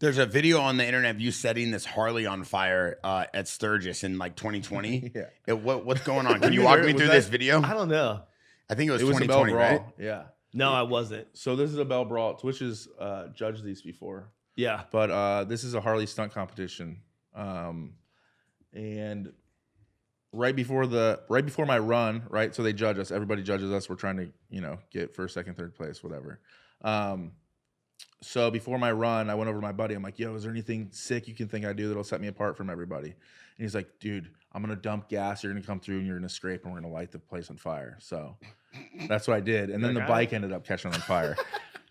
There's a video on the internet of you setting this Harley on fire at Sturgis in like 2020. Yeah. What's going on? Can you walk me through this video? I don't know. I think it was a 2020, Bell right? Brawl. Yeah. No, I wasn't. So this is a Bell Brawl. Twitch has judged these before. Yeah. But this is a Harley stunt competition. And right before my run, right? So they judge us. Everybody judges us. We're trying to, get first, second, third place, whatever. So before my run, I went over to my buddy. I'm like, yo, is there anything sick you can think I do that'll set me apart from everybody? And he's like, dude, I'm going to dump gas. You're going to come through and you're going to scrape and we're going to light the place on fire. So that's what I did. And then the bike ended up catching on fire.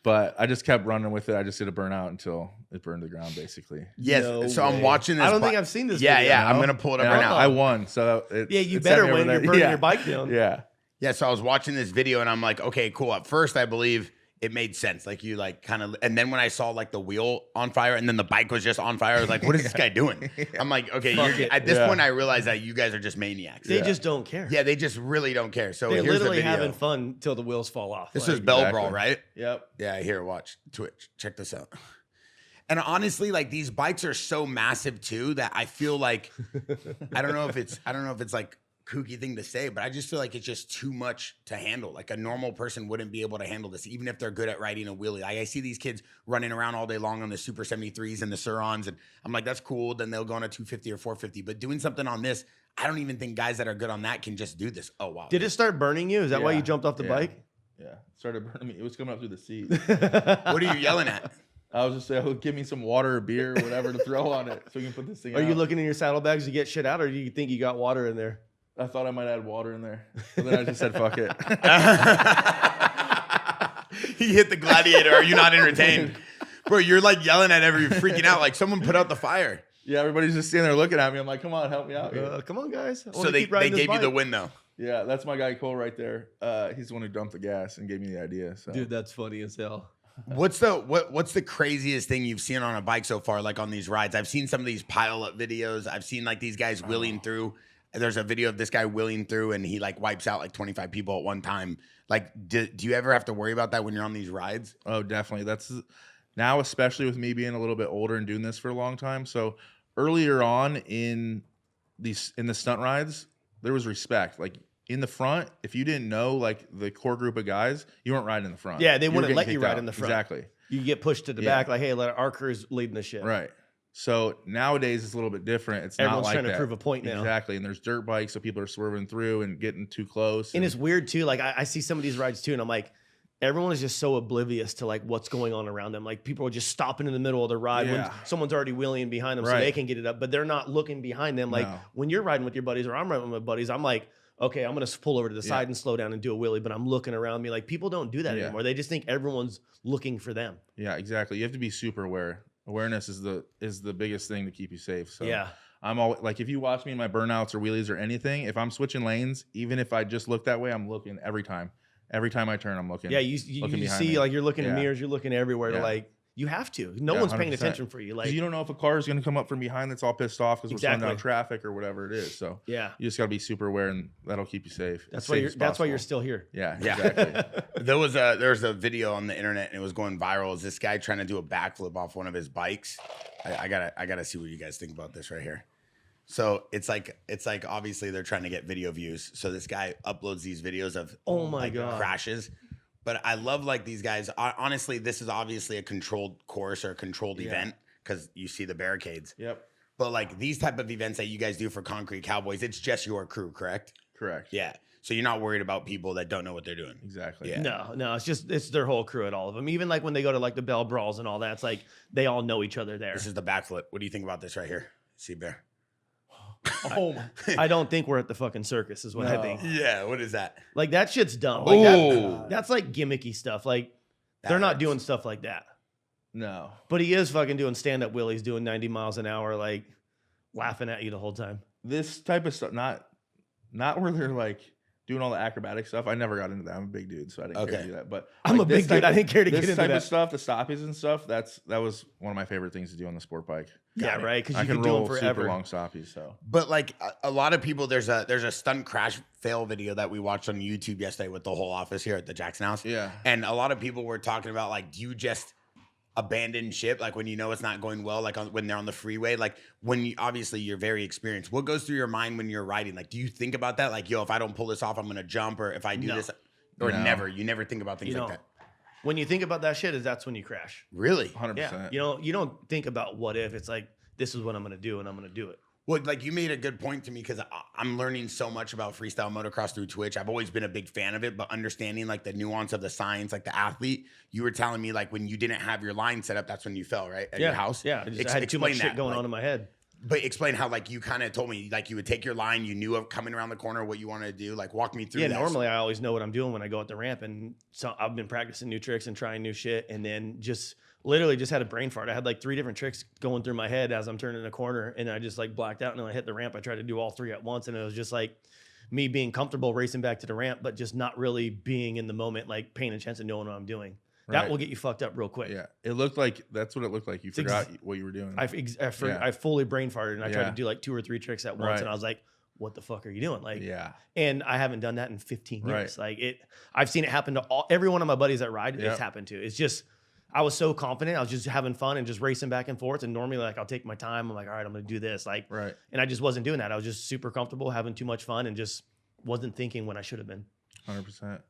But I just kept running with it. I just did a burnout until it burned to the ground, basically. Yes. No so way. I'm watching this. I don't think I've seen this. Yeah, video. yeah. I'm going to pull it up right now. I won. So you better win. You're burning your bike down. Yeah. Yeah. So I was watching this video and I'm like, okay, cool. At first, I believe it made sense. Like you kind of, and then when I saw like the wheel on fire and then the bike was just on fire, I was like, what is this guy doing? I'm like, okay, at this point I realized that you guys are just maniacs. They just don't care. Yeah, they just really don't care. So they're here's literally the video. having fun till the wheels fall off. This is Bell Brawl, right? Yep. Yeah, here, watch Twitch. Check this out. And honestly, like these bikes are so massive too that I feel like I don't know if it's like kooky thing to say, but I just feel like it's just too much to handle. Like a normal person wouldn't be able to handle this, even if they're good at riding a wheelie. Like I see these kids running around all day long on the Super 73s and the Surons, and I'm like, that's cool. Then they'll go on a 250 or 450. But doing something on this, I don't even think guys that are good on that can just do this. Oh wow! Did it start burning you? Is that why you jumped off the bike? Yeah, it started burning me. It was coming up through the seat. What are you yelling at? I was just saying, oh, give me some water or beer or whatever to throw on it so we can put this thing out. Are you looking in your saddlebags to get shit out, or do you think you got water in there? I thought I might add water in there. But then I just said, fuck it. He hit the gladiator. Are you not entertained? Bro, you're like yelling at freaking out. Like someone put out the fire. Yeah, everybody's just standing there looking at me. I'm like, come on, help me out here. Come on, guys. So they gave you the win, though. Yeah, that's my guy Cole right there. He's the one who dumped the gas and gave me the idea. So. Dude, that's funny as hell. What's the craziest thing you've seen on a bike so far, like on these rides? I've seen some of these pile-up videos. I've seen like these guys wheeling through. There's a video of this guy wheeling through and he like wipes out like 25 people at one time. Like, do you ever have to worry about that when you're on these rides? Oh, definitely. That's now, especially with me being a little bit older and doing this for a long time. So earlier on in the stunt rides, there was respect. Like in the front, if you didn't know like the core group of guys, you weren't riding in the front. Yeah, they wouldn't let you ride in the front. Exactly. You get pushed to the back like, hey, let our crew's leading the shit. Right. So nowadays it's a little bit different. It's Everyone's not like trying to that. prove a point now. Exactly. And there's dirt bikes, so people are swerving through and getting too close. And it's weird too. Like I see some of these rides too, and I'm like, everyone is just so oblivious to like what's going on around them. Like people are just stopping in the middle of the ride when someone's already wheeling behind them so they can get it up, but they're not looking behind them. Like when you're riding with your buddies or I'm riding with my buddies, I'm like, okay, I'm going to pull over to the side and slow down and do a wheelie, but I'm looking around me. Like people don't do that anymore. They just think everyone's looking for them. Yeah, exactly. You have to be super aware. Awareness is the biggest thing to keep you safe. So yeah. I'm always like, if you watch me in my burnouts or wheelies or anything, if I'm switching lanes, even if I just look that way, I'm looking every time. Every time I turn, I'm looking. Yeah, you see, like you're looking in mirrors, you're looking everywhere to like, you have to. No one's paying attention for you. Like you don't know if a car is going to come up from behind that's all pissed off because we're slowing down traffic or whatever it is. So yeah, you just got to be super aware, and that'll keep you safe. That's why you're still here. Yeah, exactly. There's a video on the internet and it was going viral. Is this guy trying to do a backflip off one of his bikes? I gotta see what you guys think about this right here. So it's like obviously they're trying to get video views. So this guy uploads these videos of God crashes. But I love like these guys. Honestly, this is obviously a controlled course or a controlled event because you see the barricades. Yep. But like these type of events that you guys do for Concrete Cowboys, it's just your crew, correct? Correct. Yeah. So you're not worried about people that don't know what they're doing. Exactly. Yeah. No, it's their whole crew at all of them. Even like when they go to like the Bell Brawls and all that, it's like they all know each other there. This is the backflip. What do you think about this right here? See, Bear? Oh my. I don't think we're at the fucking circus is what I think. Yeah, what is that? Like that shit's dumb. Like that's like gimmicky stuff. Like they're not doing stuff like that. No. But he is fucking doing stand-up wheelies, doing 90 miles an hour, like laughing at you the whole time. This type of stuff, not where they're like doing all the acrobatic stuff. I never got into that. I'm a big dude, so I didn't care to do that. But I'm a big dude. I didn't care to get into that. This type of stuff, the stoppies and stuff, that was one of my favorite things to do on the sport bike. Yeah, right. Because I you can can do roll them forever. super long stoppies. So, but like a lot of people, there's a stunt crash fail video that we watched on YouTube yesterday with the whole office here at the JAXXON House. Yeah, and a lot of people were talking about like, do you just abandon ship, like when you know it's not going well, like when they're on the freeway, like when you, obviously you're very experienced, what goes through your mind when you're riding? Like, do you think about that? Like, yo, if I don't pull this off, I'm gonna jump, or if I do this, or No. you never think about things like that? When you think about that shit, that's when you crash. Really? 100%. Yeah. You don't think about what if. It's like, this is what I'm gonna do, and I'm gonna do it. Well, like you made a good point to me, because I'm learning so much about freestyle motocross through Twitch. I've always been a big fan of it, but understanding like the nuance of the science, like the athlete, you were telling me like when you didn't have your line set up, that's when you fell, right? At your house? Yeah. I had too much shit going on in my head. But explain how, like, you kind of told me, like, you would take your line, you knew of coming around the corner what you wanted to do. Like, walk me through that. Yeah, normally I always know what I'm doing when I go at the ramp. And so I've been practicing new tricks and trying new shit. And then just literally just had a brain fart. I had like 3 different tricks going through my head as I'm turning a corner. And I just like blacked out. And when I hit the ramp, I tried to do all 3 at once. And it was just like me being comfortable racing back to the ramp, but just not really being in the moment, like paying attention, knowing what I'm doing. That will get you fucked up real quick. Yeah, it looked like that's what it looked like. You forgot what you were doing. I fully brain farted, and I tried to do like 2 or 3 tricks at once, and I was like, "What the fuck are you doing?" Like, and I haven't done that in 15 years. Like I've seen it happen to every one of my buddies that ride. It's happened to. It's just I was so confident. I was just having fun and just racing back and forth. And normally, like I'll take my time. I'm like, all right, I'm gonna do this. Like, and I just wasn't doing that. I was just super comfortable, having too much fun, and just wasn't thinking when I should have been. 100%.